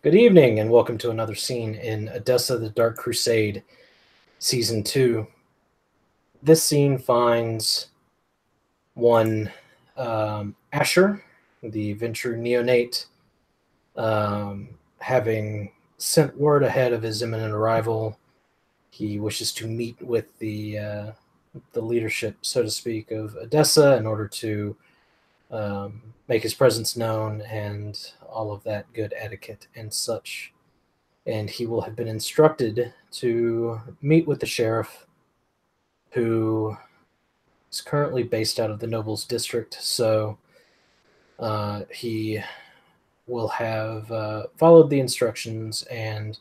Good evening, and welcome to another scene in Odessa the Dark Crusade, Season 2. This scene finds one Asher, the Ventrue neonate, having sent word ahead of his imminent arrival. He wishes to meet with the leadership, so to speak, of Odessa in order to make his presence known and all of that good etiquette and such. And he will have been instructed to meet with the sheriff, who is currently based out of the Nobles District. So he will have followed the instructions and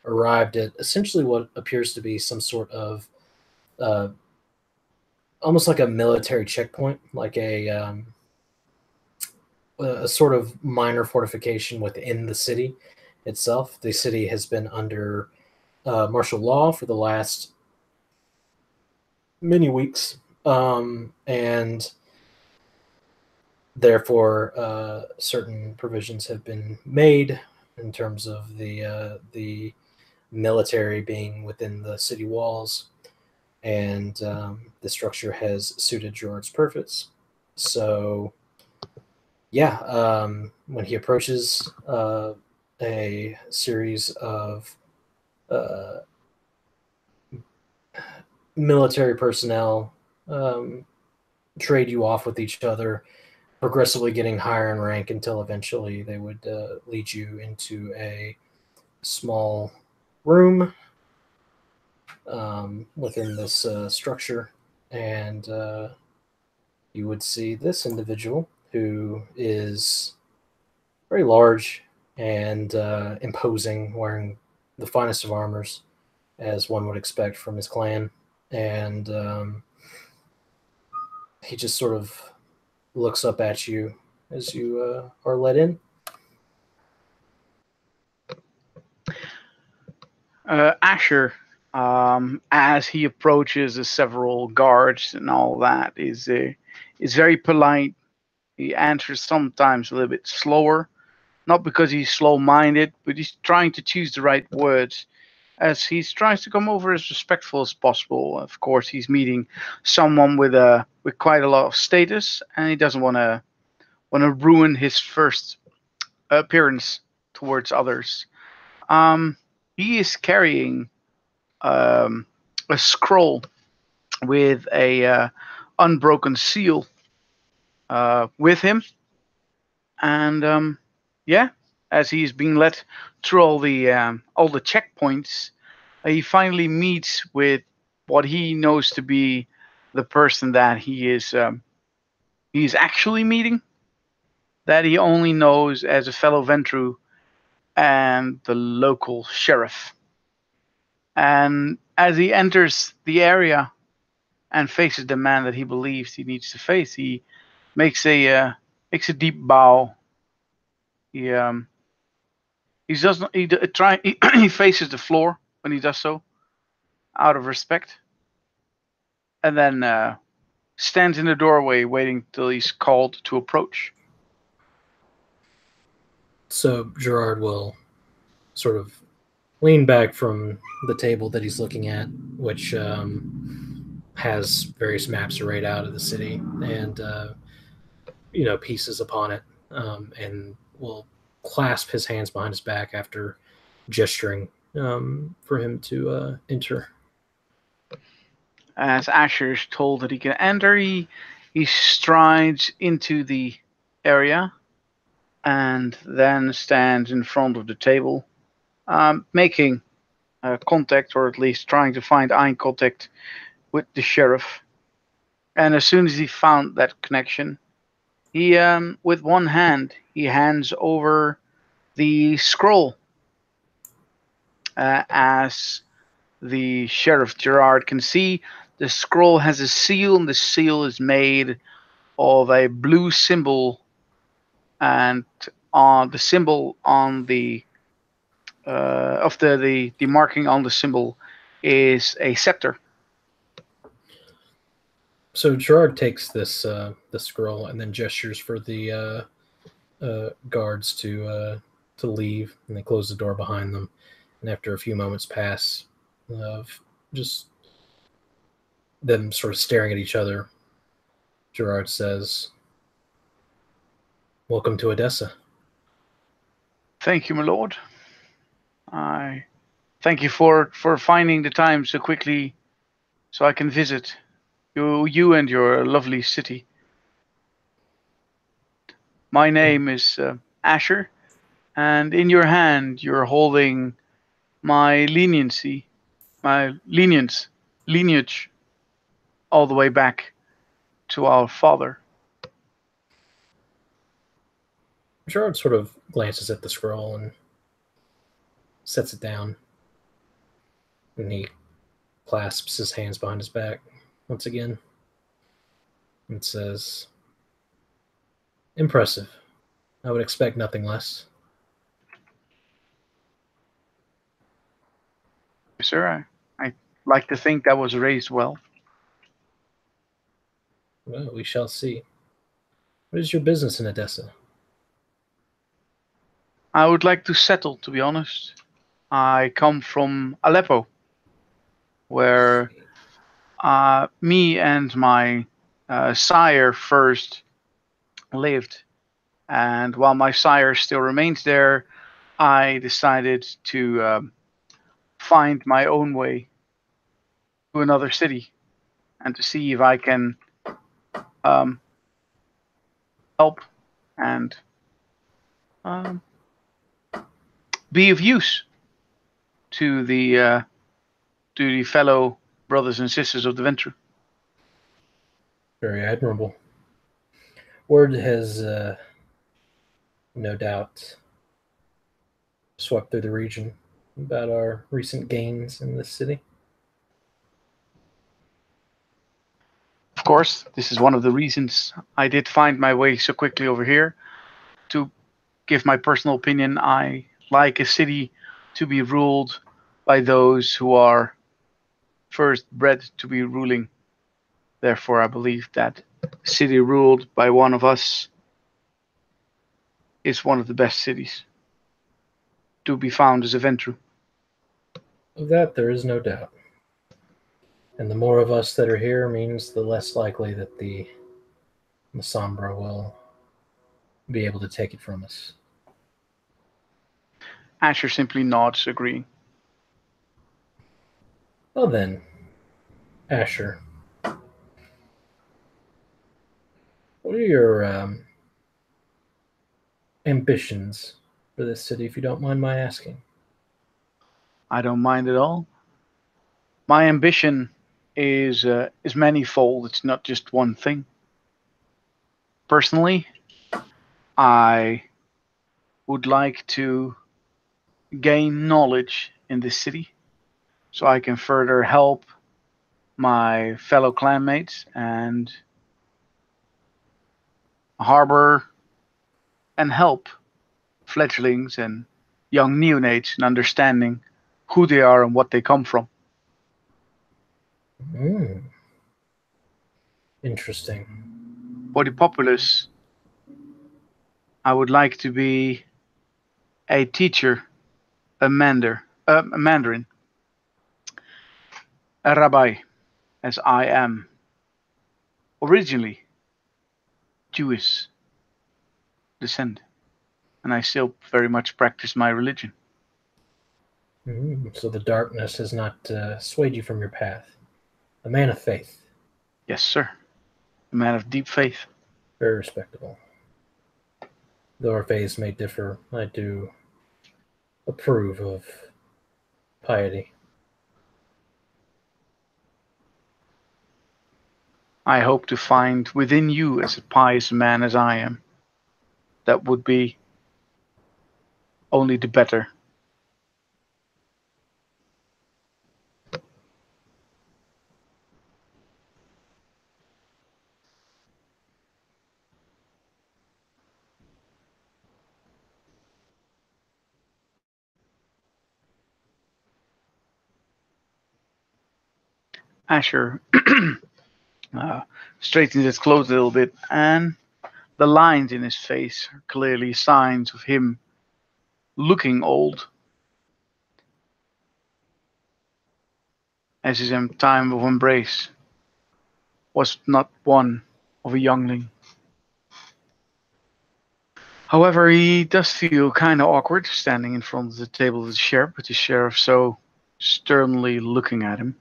arrived at essentially what appears to be some sort of uh, almost like a military checkpoint, like a sort of minor fortification within the city itself. The city has been under martial law for the last many weeks, and therefore certain provisions have been made in terms of the military being within the city walls, and the structure has suited Gerard's purpose. So, yeah, when he approaches a series of uh, military personnel trade you off with each other, progressively getting higher in rank until eventually they would lead you into a small room within this structure, and you would see this individual who is very large and imposing, wearing the finest of armors, as one would expect from his clan, and he just sort of looks up at you as you are let in. Asher, as he approaches the several guards and all that, is very polite. He answers sometimes a little bit slower, not because he's slow-minded, but he's trying to choose the right words, as he tries to come over as respectful as possible. Of course, he's meeting someone with quite a lot of status, and he doesn't want to ruin his first appearance towards others. Um, he is carrying um, a scroll with a unbroken seal with him, and yeah, as he's being led through all the checkpoints, he finally meets with what he knows to be the person that he's actually meeting, that he only knows as a fellow Ventru and the local sheriff. And as he enters the area and faces the man that he believes he needs to face, he makes a deep bow. He he doesn't he faces the floor when he does so, out of respect, and then stands in the doorway waiting till he's called to approach. So Gerard will sort of lean back from the table that he's looking at, which has various maps arrayed out of the city and pieces upon it, and will clasp his hands behind his back after gesturing for him to enter. As Asher is told that he can enter, he strides into the area and then stands in front of the table, making contact, or at least trying to find eye contact with the sheriff. And as soon as he found that connection, he, with one hand, he hands over the scroll, as the sheriff Gerard can see. The scroll has a seal, and the seal is made of a blue symbol, and on the symbol on the of the marking on the symbol is a scepter. So Gerard takes this scroll and then gestures for the guards to to leave, and they close the door behind them. And after a few moments pass of just them sort of staring at each other, Gerard says, "Welcome to Odessa." Thank you, my lord. I thank you for finding the time so quickly so I can visit you and your lovely city. My name is Asher, and in your hand you're holding my leniency, my lineage, all the way back to our father. Gerard sort of glances at the scroll and sets it down, and he clasps his hands behind his back once again and says, "Impressive. I would expect nothing less." Sir, I like to think I was raised well. Well, we shall see. What is your business in Odessa? I would like to settle, to be honest. I come from Aleppo, where me and my sire first lived. And while my sire still remains there, I decided to find my own way to another city and to see if I can um, help and um, be of use to the fellow brothers and sisters of the venture. Very admirable. Word has no doubt swept through the region about our recent gains in this city. Of course, this is one of the reasons I did find my way so quickly over here. To give my personal opinion, I like a city to be ruled by those who are first bred to be ruling. Therefore, I believe that a city ruled by one of us is one of the best cities to be found as a Ventru. Of that, there is no doubt. And the more of us that are here means the less likely that the Masambra will be able to take it from us. Asher simply nods, agreeing. Well then, Asher, what are your ambitions for this city, if you don't mind my asking? I don't mind at all. My ambition is manifold. It's not just one thing. Personally, I would like to gain knowledge in this city so I can further help my fellow clanmates and harbor and help fledglings and young neonates in understanding who they are and what they come from. Hmm, interesting. For the populace, I would like to be a teacher, a mandarin, a rabbi, as I am originally Jewish descent, and I still very much practice my religion. So the darkness has not swayed you from your path. A man of faith. Yes, sir. A man of deep faith. Very respectable. Though our faiths may differ, I do approve of piety. I hope to find within you as a pious man as I am. That would be only the better. Asher uh, straightens his clothes a little bit, and the lines in his face are clearly signs of him looking old, as his time of embrace was not one of a youngling. However, he does feel kind of awkward standing in front of the table of the sheriff, with the sheriff so sternly looking at him,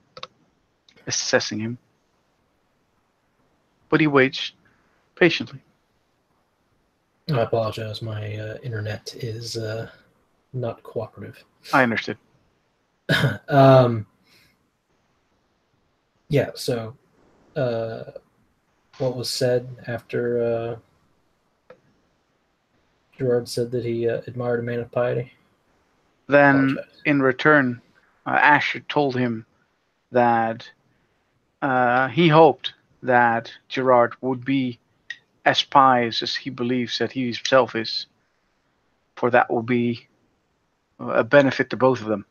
assessing him. But he waits patiently. I apologize. My internet is not cooperative. I understood. Yeah, so what was said after Gerard said that he admired a man of piety? Then, in return, Asher told him that he hoped that Gerard would be as pious as he believes that he himself is, for that will be a benefit to both of them.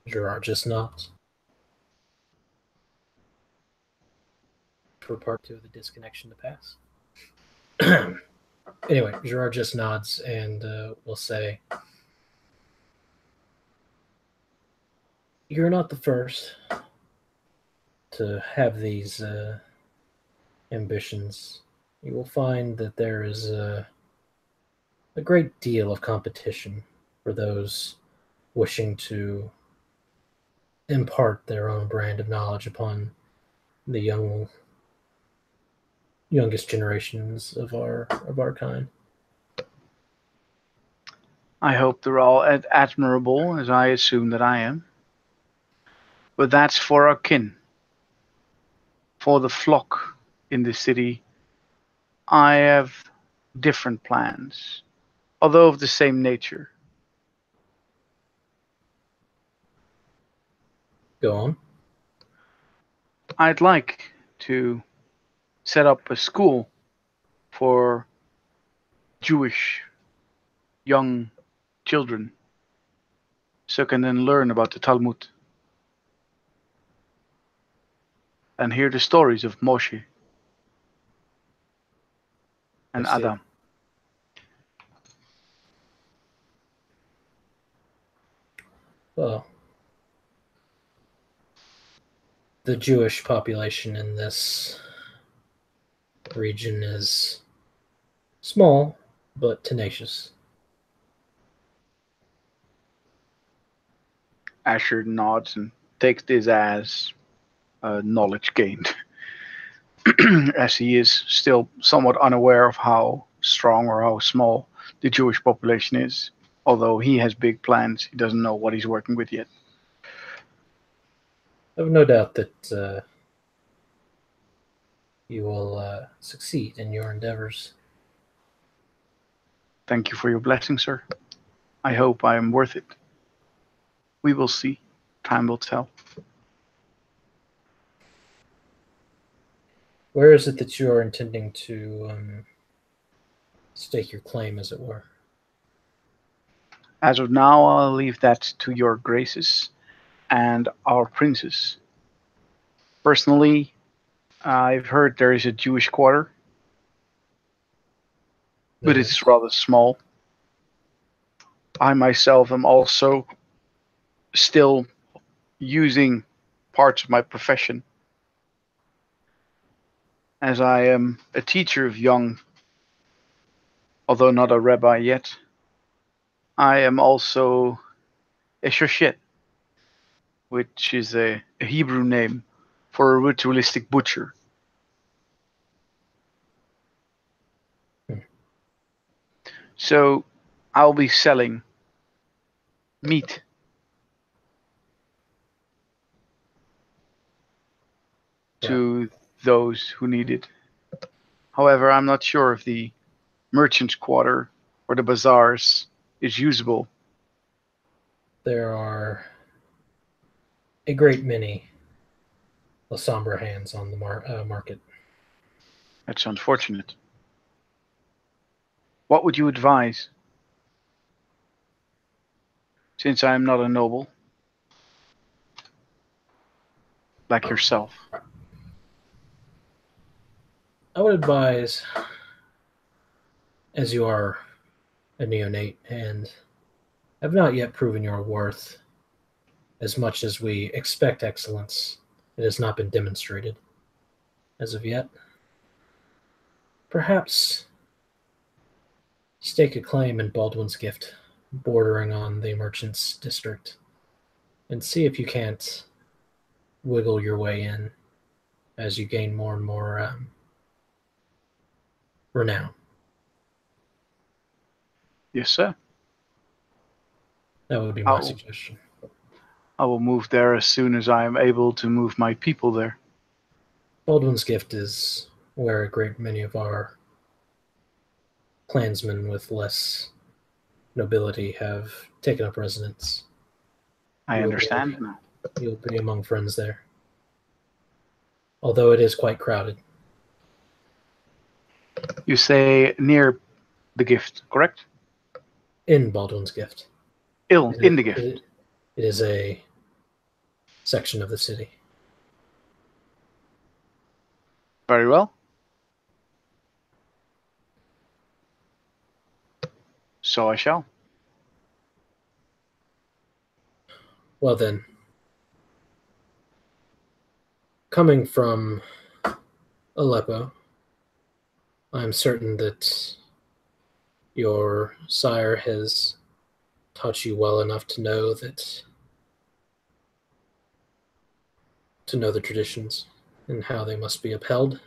Gerard just nods. For part 2 of the disconnection to pass. Anyway, Gerard just nods and will say, "You're not the first to have these ambitions. You will find that there is a great deal of competition for those wishing to impart their own brand of knowledge upon the youngest generations of our kind." I hope they're all admirable, as I assume that I am. But that's for our kin. For the flock in the city, I have different plans, although of the same nature. Go on. I'd like to set up a school for Jewish young children so can then learn about the Talmud and hear the stories of Moshe and Adam. Well, the Jewish population in this region is small but tenacious. Asher nods and takes this as knowledge gained, as he is still somewhat unaware of how strong or how small the Jewish population is. Although he has big plans, he doesn't know what he's working with yet. I have no doubt that you will succeed in your endeavors. Thank you for your blessing, sir. I hope I am worth it. We will see. Time will tell. Where is it that you are intending to stake your claim, as it were? As of now, I'll leave that to your graces and our princes. Personally, I've heard there is a Jewish quarter, but it's rather small. I myself am also still using parts of my profession, as I am a teacher of young, although not a rabbi yet. I am also a shoshet, which is a Hebrew name for a ritualistic butcher. So I'll be selling meat to those who need it. However, I'm not sure if the merchant's quarter or the bazaars is usable. There are a great many La Sombra hands on the market. That's unfortunate. What would you advise? Since I am not a noble, like yourself. I would advise as you are a neonate and have not yet proven your worth, as much as we expect excellence, it has not been demonstrated as of yet. Perhaps stake a claim in Baldwin's Gift, bordering on the merchant's district, and see if you can't wiggle your way in as you gain more and more renown. Yes, sir. That would be my suggestion. I will move there as soon as I am able to move my people there. Baldwin's Gift is where a great many of our clansmen with less nobility have taken up residence. I understand now. You'll be among friends there. Although it is quite crowded. You say near the gift, correct? In Baldwin's Gift. In the gift. It is a section of the city. Very well. So I shall. Well then, coming from Aleppo, I'm certain that your sire has taught you well enough to know the traditions and how they must be upheld.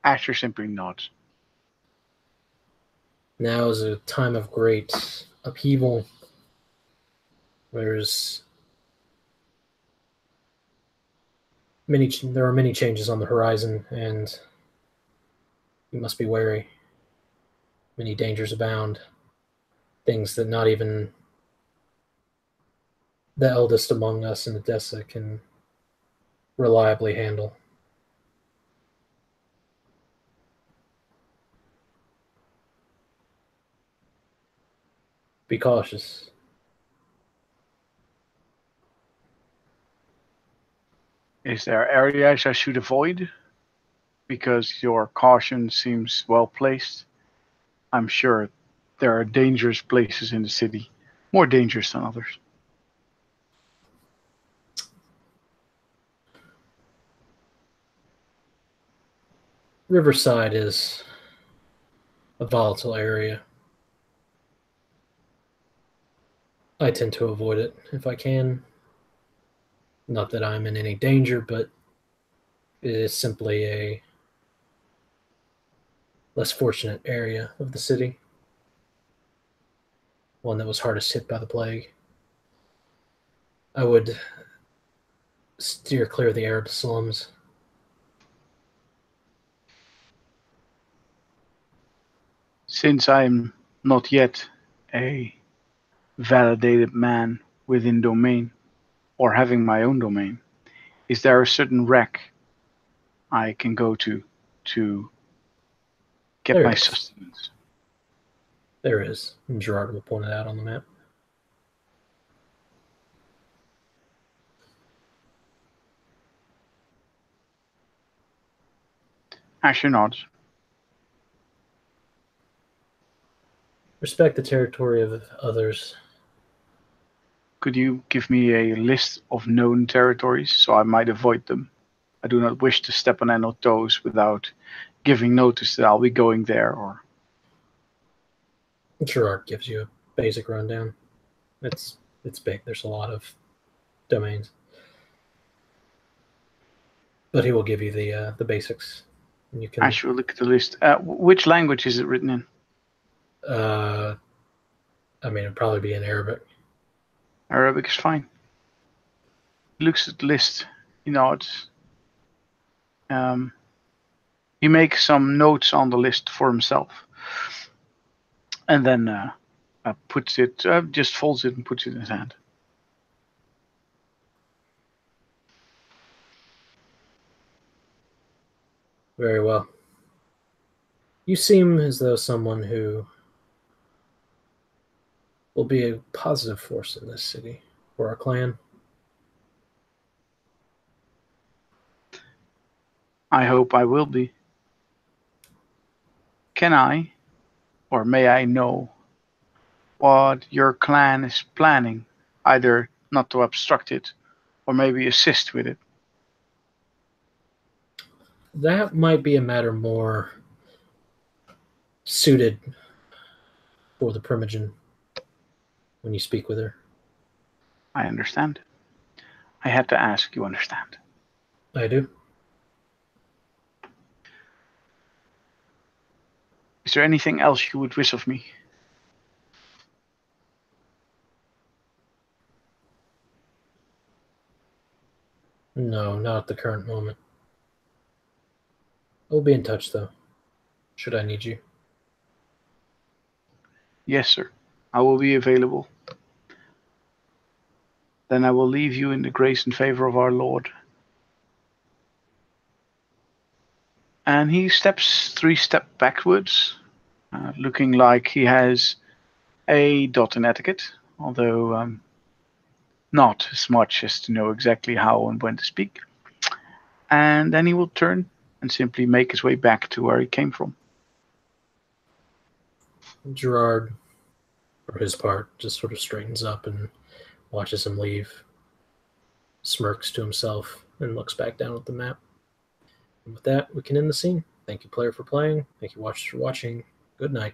Asher simply nods. Now is a time of great upheaval. There are many changes on the horizon, and you must be wary. Many dangers abound. Things that not even the eldest among us in Edessa can reliably handle. Be cautious. Is there areas I should avoid? Because your caution seems well placed. I'm sure there are dangerous places in the city, more dangerous than others. Riverside is a volatile area. I tend to avoid it if I can. Not that I'm in any danger, but it is simply a less fortunate area of the city. One that was hardest hit by the plague. I would steer clear of the Arab slums. Since I'm not yet a validated man within domain, or having my own domain, is there a certain rack I can go to get There my is. sustenance? There is. And Gerard will point it out on the map. Asher nods. Respect the territory of others. Could you give me a list of known territories so I might avoid them? I do not wish to step on any toes without giving notice that I'll be going there. Or Gerard gives you a basic rundown. It's big. There's a lot of domains, but he will give you the basics. And you can. Asher will look at the list. Which language is it written in? I mean, it'd probably be in Arabic. Arabic is fine. He looks at the list. He nods. He makes some notes on the list for himself, and then puts it, just folds it and puts it in his hand. Very well. You seem as though someone who will be a positive force in this city for our clan. I hope I will be. can I, or may I know, what your clan is planning? Either not to obstruct it, or maybe assist with it. That might be a matter more suited for the Primogen when you speak with her. I understand. I had to ask, you understand. I do. Is there anything else you would wish of me? No, not at the current moment. I'll be in touch, though, should I need you. Yes, sir. I will be available. Then I will leave you in the grace and favor of our Lord. And he steps 3 steps backwards, looking like he has a dot in etiquette, although not as much as to know exactly how and when to speak. And then he will turn and simply make his way back to where he came from. Gerard, for his part, just sort of straightens up and watches him leave, smirks to himself, and looks back down at the map. And with that, we can end the scene. Thank you, player, for playing. Thank you, watchers, for watching. Good night.